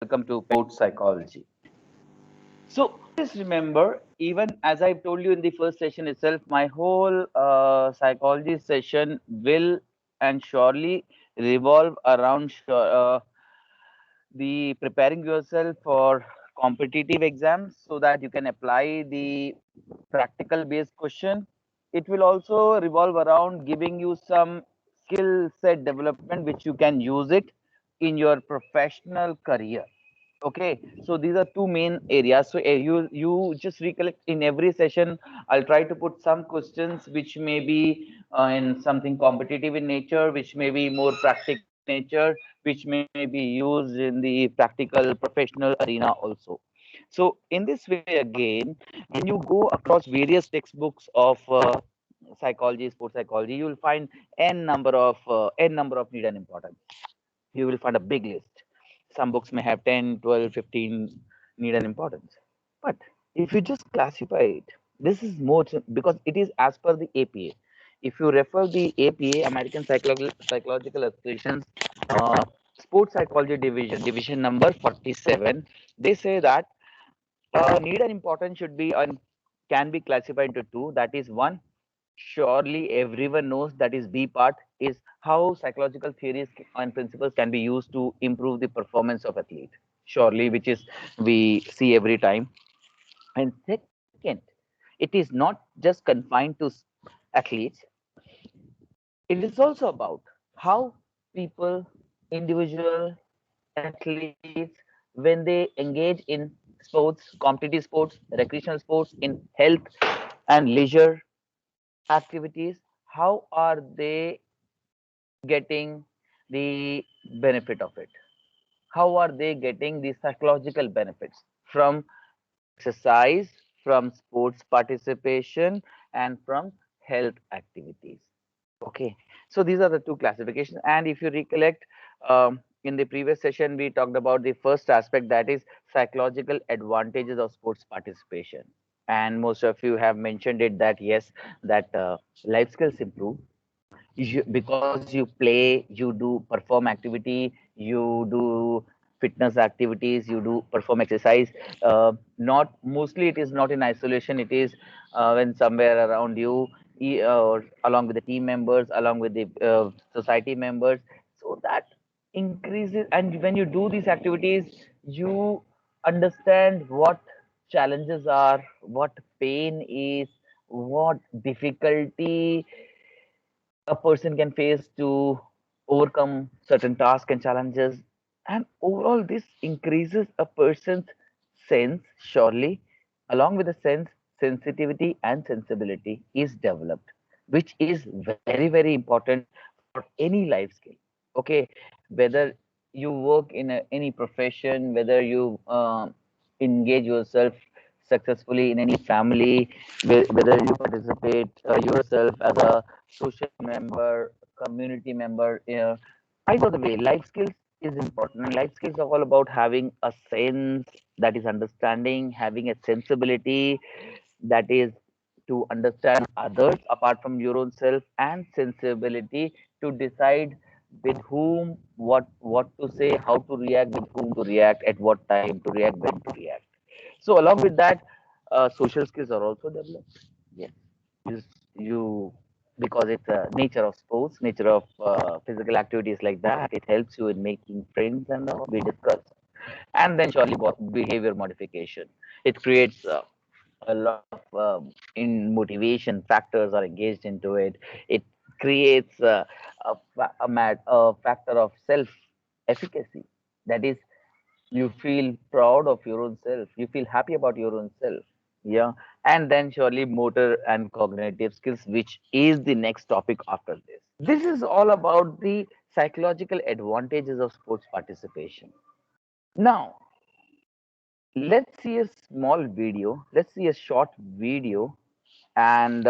welcome to Sports Psychology. So just remember, even as I've told you in the first session itself, my whole psychology session will and surely revolve around the preparing yourself for competitive exams so that you can apply the practical based question. It will also revolve around giving you some skill set development which you can use it in your professional career. Okay, so these are two main areas. So you just recollect in every session. I'll try to put some questions which may be in something competitive in nature, which may be more practical in nature, which may be used in the practical professional arena also. So in this way again, when you go across various textbooks of psychology, sports psychology, you will find n number of need and importance. You will find a big list. Some books may have 10, 12, 15 need and importance. But if you just classify it, this is more because it is as per the APA. If you refer the APA, American Psychological Association's uh, Sports Psychology Division number 47, they say that need and importance should be and can be classified into two. That is one, surely everyone knows that is B part is how psychological theories and principles can be used to improve the performance of athlete. Surely, which is we see every time. And second, it is not just confined to athletes. It is also about how people, individual athletes, when they engage in sports, competitive sports, recreational sports, in health and leisure activities, how are they getting the benefit of it? How are they getting the psychological benefits from exercise, from sports participation, and from health activities? Okay, so these are the two classifications. And if you recollect, in the previous session, we talked about the first aspect, that is psychological advantages of sports participation. And most of you have mentioned it that yes, that life skills improve because you play, you do perform activity, you do fitness activities, you do perform exercise. Not mostly, it is not in isolation. It is when somewhere around you, or along with the team members, along with the society members. So that increases, and when you do these activities, you understand what challenges are, what pain is, what difficulty a person can face to overcome certain tasks and challenges. And overall, this increases a person's sense, surely, along with the sense, sensitivity and sensibility is developed, which is very, very important for any life skill. Okay, whether you work in any profession, whether you engage yourself successfully in any family, whether you participate yourself as a social member, community member. Either the way, life skills is important. Life skills are all about having a sense, that is understanding, having a sensibility, that is to understand others apart from your own self, and sensibility to decide with whom, what to say, how to react, with whom to react, at what time to react, when to react. So along with that, social skills are also developed. Yes, you, you because it's a nature of sports, nature of physical activities like that. It helps you in making friends and all we discussed, and then surely behavior modification. It creates a lot of in motivation factors are engaged into it. It creates a factor of self efficacy. That is, you feel proud of your own self, you feel happy about your own self. Yeah, and then surely motor and cognitive skills, which is the next topic after this. This is all about the psychological advantages of sports participation. Now let's see a small video, let's see a short video, and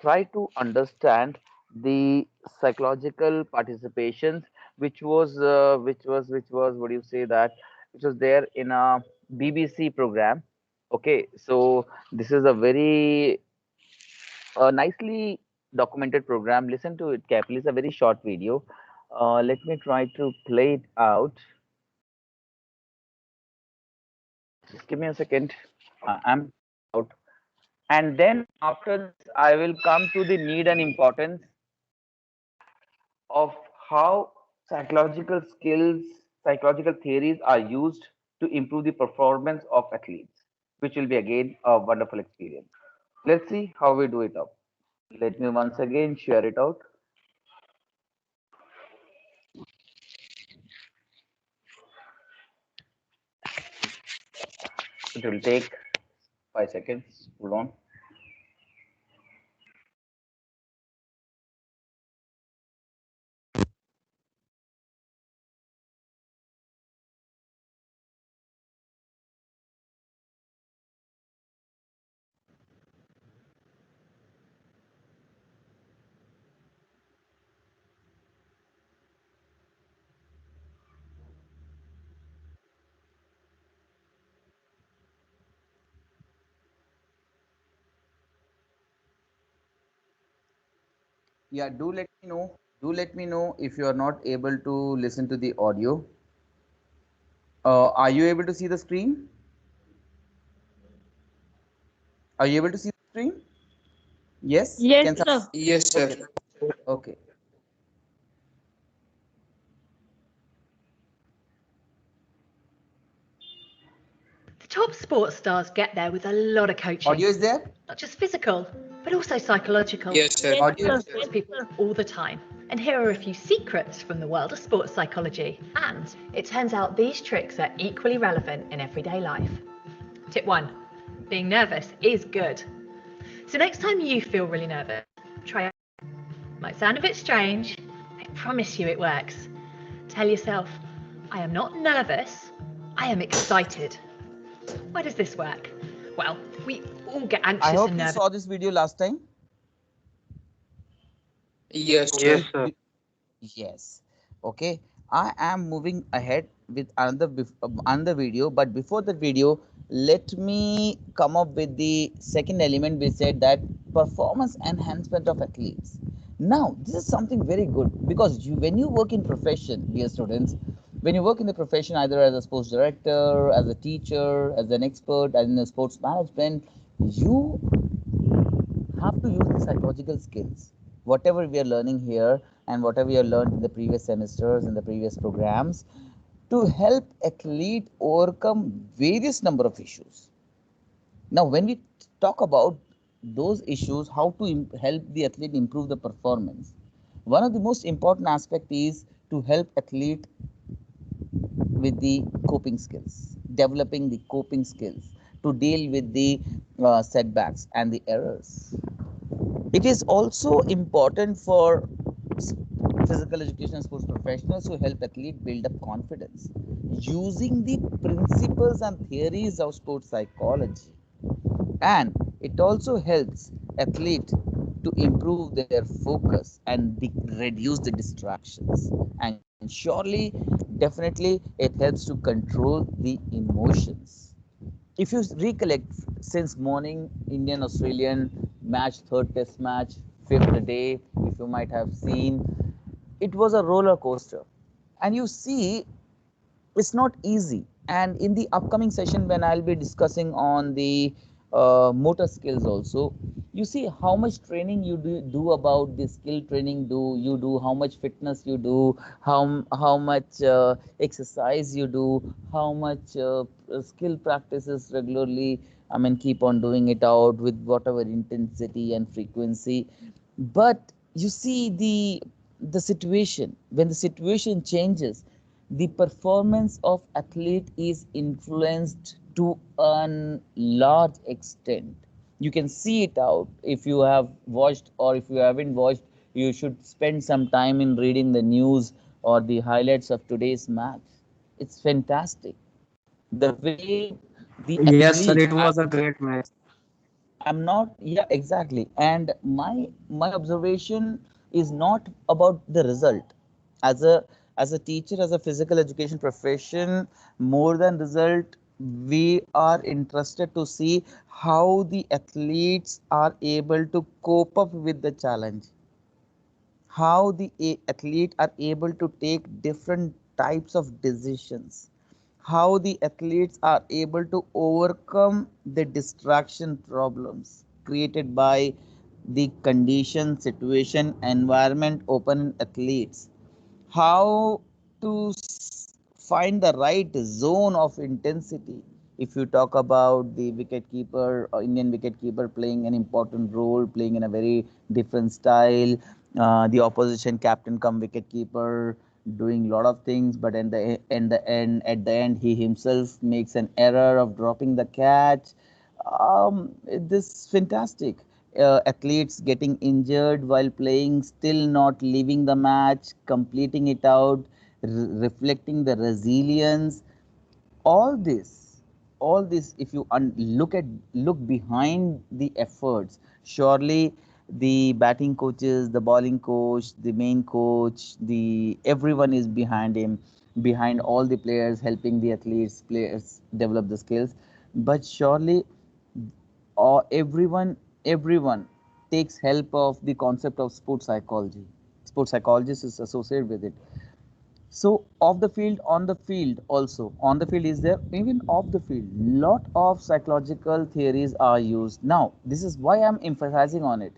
try to understand the psychological participations which was what do you say that, which was there in a BBC program. Okay, so this is a very nicely documented program. Listen to it carefully. It's a very short video. Let me try to play it out. Just give me a second. I'm out. And then after this, I will come to the need and importance of how psychological skills, psychological theories are used to improve the performance of athletes, which will be again a wonderful experience. Let's see how we do it up. Let me once again share it out. It will take 5 seconds. Hold on. Yeah, do let me know. Do let me know if you are not able to listen to the audio. Are you able to see the screen? Are you able to see the screen? Yes? Yes, Can some, sir. Yes, sir. okay. Okay. The top sports stars get there with a lot of coaching, Audio is there? not just physical, but also psychological. Yes, sir. Yes, Audio sir. is there? Sports people all the time. And here are a few secrets from the world of sports psychology. And it turns out these tricks are equally relevant in everyday life. Tip 1. Being nervous is good. So next time you feel really nervous, try it. Might sound a bit strange. I promise you it works. Tell yourself, I am not nervous, I am excited. Why does this work? Well, we all get I anxious hope and you nervous. saw this video last time. Yes, So sir. Yes, we, sir. we yes. Okay. I am moving ahead with another video, but before the video, let me come up with the second element. We said that performance enhancement of athletes. Now, this is something very good because when you work in profession, dear students, when you work in the profession either as a sports director, as a teacher, as an expert, as in a sports management, you have to use the psychological skills whatever we are learning here and whatever we have learned in the previous semesters in the previous programs to help athlete overcome various number of issues. Now when we talk about those issues, how to help the athlete improve the performance, one of the most important aspect is to help athlete with the coping skills, developing the coping skills to deal with the setbacks and the errors. It is also important for physical education and sports professionals to help athletes build up confidence using the principles and theories of sports psychology. And it also helps athletes to improve their focus and reduce the distractions. And surely, definitely, it helps to control the emotions. If you recollect, since morning Indian Australian match, third test match, fifth day, if you might have seen, it was a roller coaster. And you see, it's not easy. And in the upcoming session, when I'll be discussing on the motor skills also, you see how much training you do about the skill training do you do, how much fitness you do, how much exercise you do, how much skill practices regularly. I mean, keep on doing it out with whatever intensity and frequency. But you see the situation, when the situation changes, the performance of athlete is influenced to a large extent. You can see it out. If you have watched or if you haven't watched, you should spend some time in reading the news or the highlights of today's match. It's fantastic the way the Yes, sir. athlete. It was a great match. I'm not, yeah, exactly. And my observation is not about the result. As a teacher, as a physical education profession, more than result, we are interested to see how the athletes are able to cope up with the challenge, how the athlete are able to take different types of decisions, how the athletes are able to overcome the distraction problems created by the condition, situation, environment open athletes, how to find the right zone of intensity. If you talk about the wicket keeper, Indian wicket keeper playing an important role, playing in a very different style, the opposition captain come wicket keeper doing a lot of things, but at the end he himself makes an error of dropping the catch. This fantastic. Athletes getting injured while playing, still not leaving the match, completing it out, reflecting the resilience. All this, all this, if you look behind the efforts, surely the batting coaches, the bowling coach, the main coach, the everyone is behind him, behind all the players, helping the athletes, players develop the skills. But surely or everyone takes help of the concept of sports psychology. Sports psychologist is associated with it. So off the field, on the field also, on the field is there, even off the field, lot of psychological theories are used. Now this is why I'm emphasizing on it.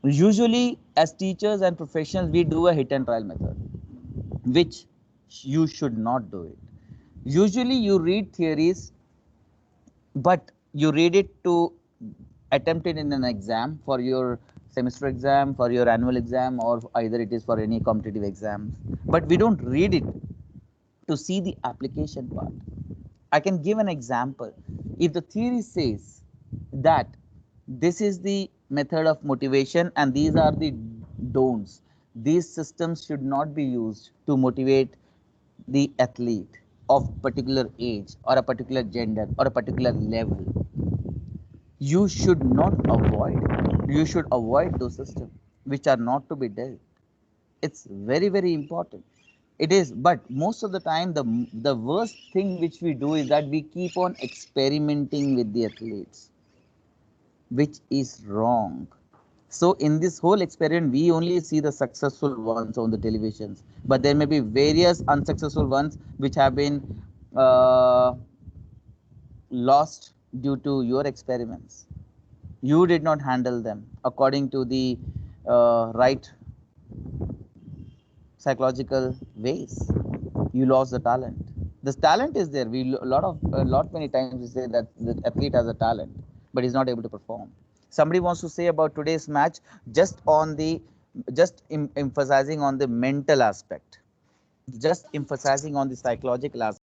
Usually as teachers and professionals we do a hit and trial method, which you should not do it. Usually you read theories, but you read it to attempt it in an exam, for your semester exam, for your annual exam, or either it is for any competitive exams, but we don't read it to see the application part. I can give an example. If the theory says that this is the method of motivation and these are the don'ts, these systems should not be used to motivate the athlete of particular age or a particular gender or a particular level. You should not avoid, you should avoid those systems which are not to be dealt. It's very, very important. It is, but most of the time the worst thing which we do is that we keep on experimenting with the athletes, which is wrong. So in this whole experiment, we only see the successful ones on the televisions, but there may be various unsuccessful ones which have been uh, lost due to your experiments. You did not handle them according to the right psychological ways. You lost the talent. This talent is there. We a lot many times we say that the athlete has a talent, but he's not able to perform. Somebody wants to say about today's match just on the emphasizing on the mental aspect, just emphasizing on the psychological aspect.